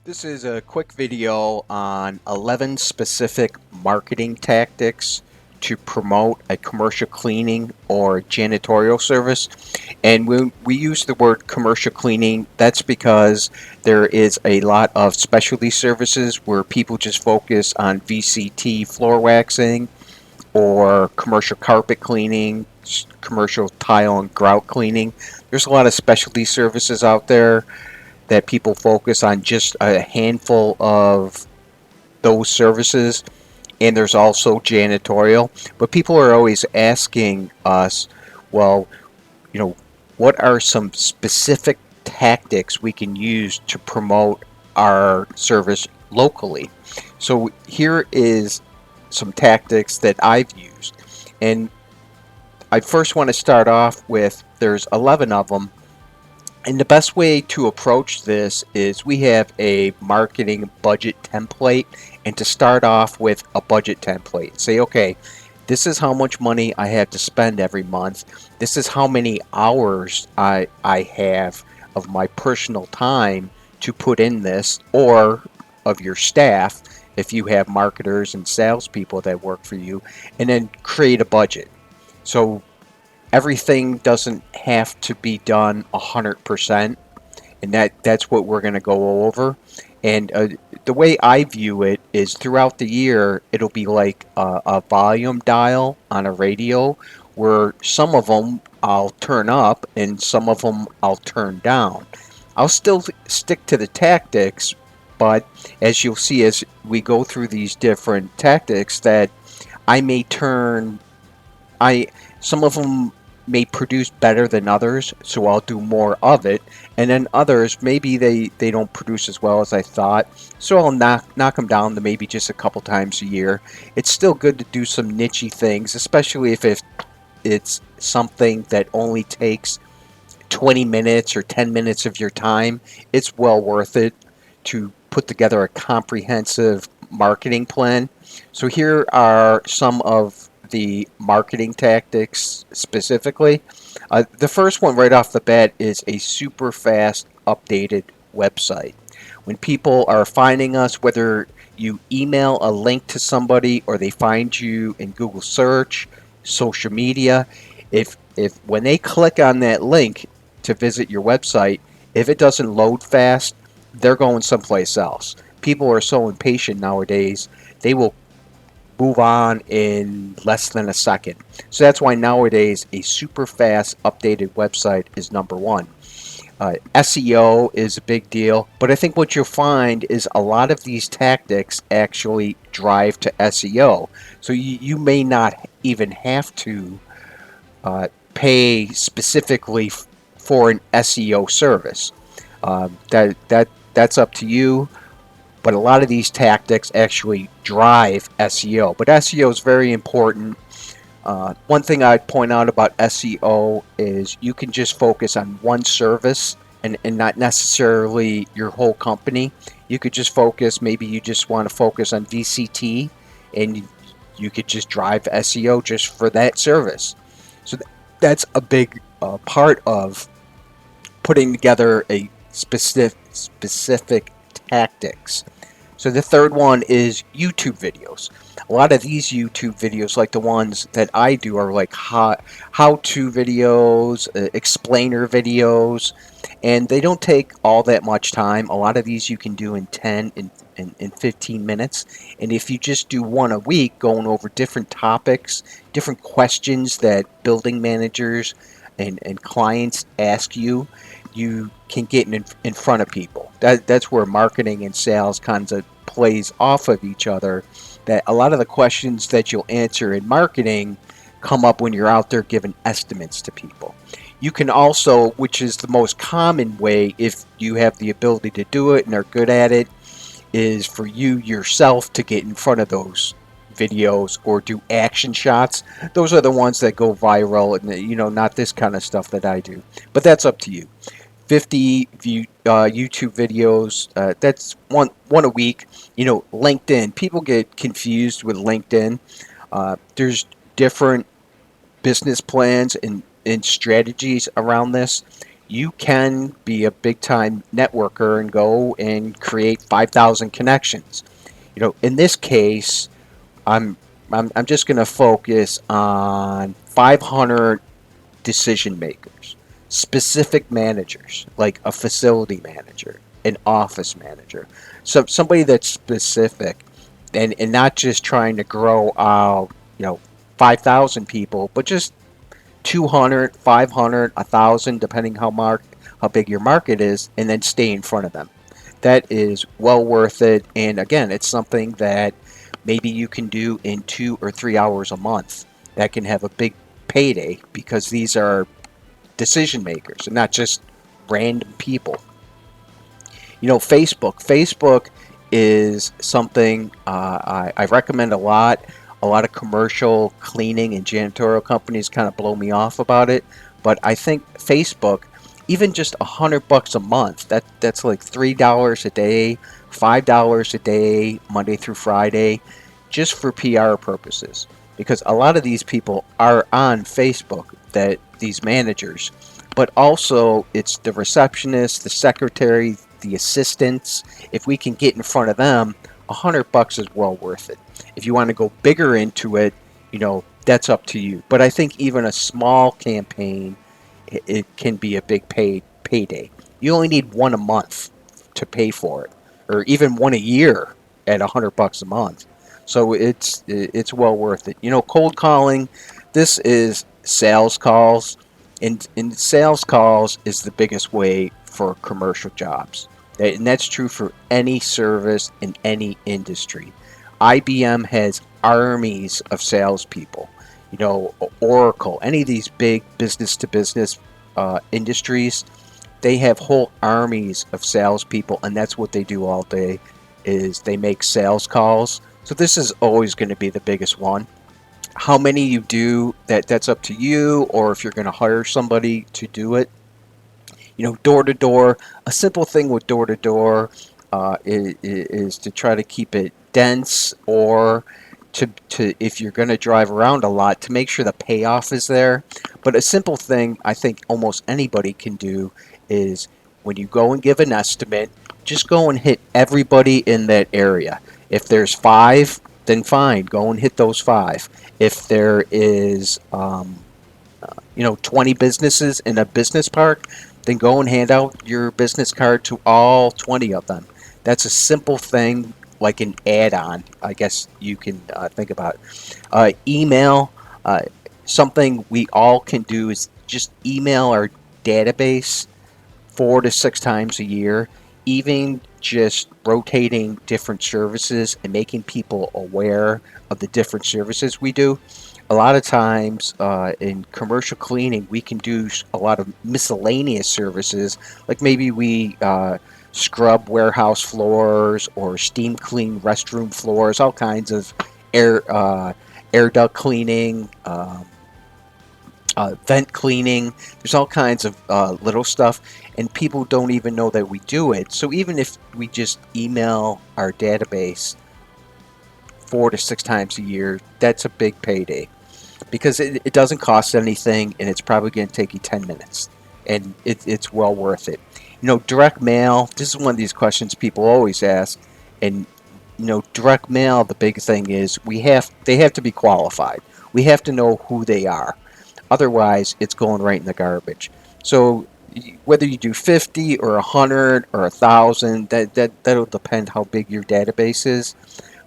This is a quick video on 11 specific marketing tactics to promote a commercial cleaning or janitorial service. And when we use the word commercial cleaning, that's because there is a lot of specialty services where people just focus on VCT floor waxing or commercial carpet cleaning, commercial tile and grout cleaning. There's a lot of specialty services out there that people focus on just a handful of those services, and there's also janitorial. But people are always asking us, well, you know, what are some specific tactics we can use to promote our service locally? So here is some tactics that I've used. And I first want to start off with there's 11 of them. And the best way to approach this is we have a marketing budget template. And to start off with a budget template, say, okay, this is how much money I have to spend every month. This is how many hours I have of my personal time to put in this, or of your staff if you have marketers and salespeople that work for you, and then create a budget. So everything doesn't have to be done 100%, and that's what we're going to go over. And the way I view it is throughout the year, it'll be like a volume dial on a radio, where some of them I'll turn up and some of them I'll turn down. I'll still stick to the tactics, but as you'll see as we go through these different tactics, that I may turn I some of them may produce better than others, so I'll do more of it. And then others, maybe they don't produce as well as I thought, so I'll knock them down to maybe just a couple times a year. It's still good to do some nichey things, especially if it's something that only takes 20 minutes or 10 minutes of your time. It's well worth it to put together a comprehensive marketing plan. So here are some of the marketing tactics specifically. The first one right off the bat is a super fast updated website. When people are finding us, whether you email a link to somebody or they find you in Google search, social media, if when they click on that link to visit your website, if it doesn't load fast, they're going someplace else. People are so impatient nowadays, they will move on in less than a second. So that's why nowadays a super fast updated website is number one. SEO is a big deal, but I think what you'll find is a lot of these tactics actually drive to SEO. So you may not even have to pay specifically for an SEO service. That's up to you. But a lot of these tactics actually drive SEO. But SEO is very important. One thing I'd point out about SEO is you can just focus on one service and not necessarily your whole company. You could just focus, maybe you just want to focus on VCT, and you could just drive SEO just for that service. So that's a big part of putting together a specific tactics. So the third one is YouTube videos. A lot of these YouTube videos, like the ones that I do, are like how-to videos, explainer videos, and they don't take all that much time. A lot of these you can do in 10 and 15 minutes. And if you just do one a week, going over different topics, different questions that building managers and clients ask you, you can get in front of people. That's where marketing and sales kind of plays off of each other. That a lot of the questions that you'll answer in marketing come up when you're out there giving estimates to people. You can also, which is the most common way if you have the ability to do it and are good at it, is for you yourself to get in front of those videos or do action shots. Those are the ones that go viral, and not this kind of stuff that I do. But that's up to you. 50 YouTube videos. That's one a week. LinkedIn. People get confused with LinkedIn. There's different business plans and strategies around this. You can be a big time networker and go and create 5,000 connections. In this case, I'm I'm just going to focus on 500 decision makers, specific managers, like a facility manager, an office manager, so somebody that's specific, and not just trying to grow out, 5,000 people, but just 200, 500, 1,000, depending how big your market is, and then stay in front of them. That is well worth it. And again, it's something that maybe you can do in 2 or 3 hours a month. That can have a big payday because these are decision makers and not just random people. Facebook is something I recommend a lot. A lot of commercial cleaning and janitorial companies kind of blow me off about it, but I think Facebook, even just $100 a month, that's like $3 a day, $5 a day, Monday through Friday, just for PR purposes. Because a lot of these people are on Facebook, that these managers, but also it's the receptionist, the secretary, the assistants. If we can get in front of them, $100 is well worth it. If you want to go bigger into it, that's up to you. But I think even a small campaign, it can be a big payday. You only need one a month to pay for it, or even one a year at $100 a month. So it's well worth it. Cold calling. This is sales calls, and sales calls is the biggest way for commercial jobs, and that's true for any service in any industry. IBM has armies of salespeople. Oracle, any of these big business to business industries, they have whole armies of salespeople, and that's what they do all day. Is they make sales calls. So this is always going to be the biggest one. How many you do, that's up to you, or if you're going to hire somebody to do it. Door to door. A simple thing with door to door is to try to keep it dense, or to if you're going to drive around a lot, to make sure the payoff is there. But a simple thing I think almost anybody can do is, when you go and give an estimate, just go and hit everybody in that area. If there's five, then fine, go and hit those five. If there is 20 businesses in a business park, then go and hand out your business card to all 20 of them. That's a simple thing, like an add-on, I guess you can think about. Email, something we all can do is just email our database 4 to 6 times a year, even just rotating different services and making people aware of the different services we do. A lot of times in commercial cleaning, we can do a lot of miscellaneous services, like maybe we scrub warehouse floors or steam clean restroom floors, all kinds of air air duct cleaning. Vent cleaning. There's all kinds of little stuff, and people don't even know that we do it. So even if we just email our database 4 to 6 times a year, that's a big payday, because it doesn't cost anything, and it's probably going to take you 10 minutes, and it's well worth it. Direct mail. This is one of these questions people always ask, and direct mail. The big thing is they have to be qualified. We have to know who they are. Otherwise, it's going right in the garbage. So whether you do 50 or 100 or 1,000, that'll depend how big your database is.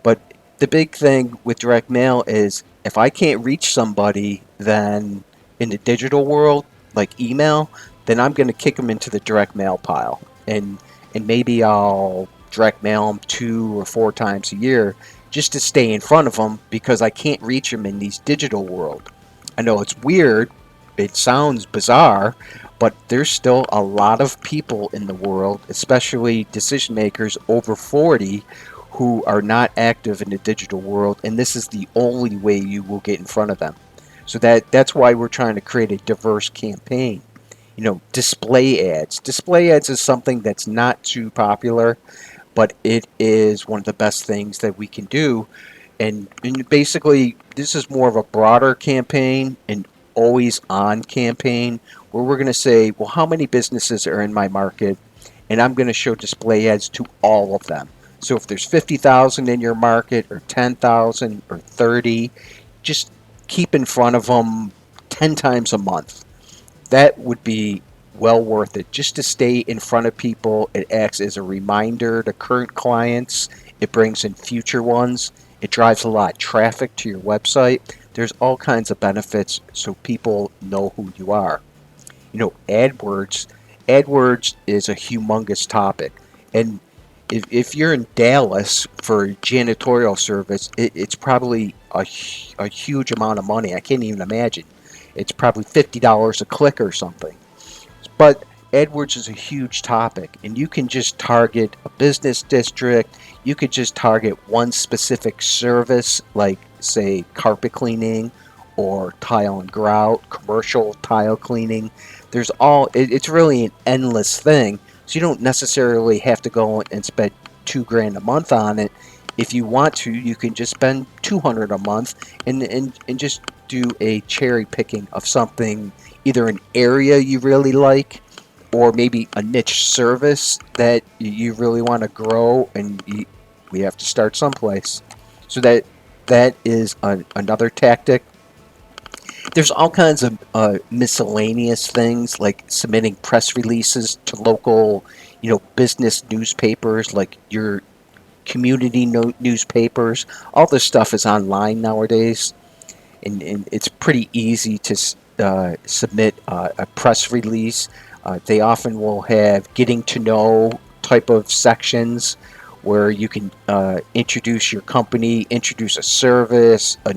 But the big thing with direct mail is, if I can't reach somebody then in the digital world, like email, then I'm going to kick them into the direct mail pile. And maybe I'll direct mail them 2 or 4 times a year just to stay in front of them, because I can't reach them in these digital world. I know it's weird, it sounds bizarre, but there's still a lot of people in the world, especially decision makers over 40, who are not active in the digital world, and this is the only way you will get in front of them. So that's why we're trying to create a diverse campaign. Display ads. Display ads is something that's not too popular, but it is one of the best things that we can do. And basically, this is more of a broader campaign, and always on campaign where we're going to say, well, how many businesses are in my market? And I'm going to show display ads to all of them. So if there's 50,000 in your market or 10,000 or 30, just keep in front of them 10 times a month. That would be well worth it just to stay in front of people. It acts as a reminder to current clients. It brings in future ones. It drives a lot of traffic to your website. There's all kinds of benefits so people know who you are. AdWords is a humongous topic. And if you're in Dallas for a janitorial service, it's probably a huge amount of money. I can't even imagine. It's probably $50 a click or something. But AdWords is a huge topic, and you can just target a business district. You could just target one specific service, like, say, carpet cleaning or tile and grout, commercial tile cleaning. It's really an endless thing, so you don't necessarily have to go and spend $2,000 a month on it. If you want to, you can just spend $200 a month and just do a cherry picking of something, either an area you really like or maybe a niche service that you really want to grow, and we have to start someplace. So that is another tactic. There's all kinds of miscellaneous things like submitting press releases to local, business newspapers, like your community newspapers. All this stuff is online nowadays, and it's pretty easy to submit a press release. They often will have getting to know type of sections where you can introduce your company, introduce a service, a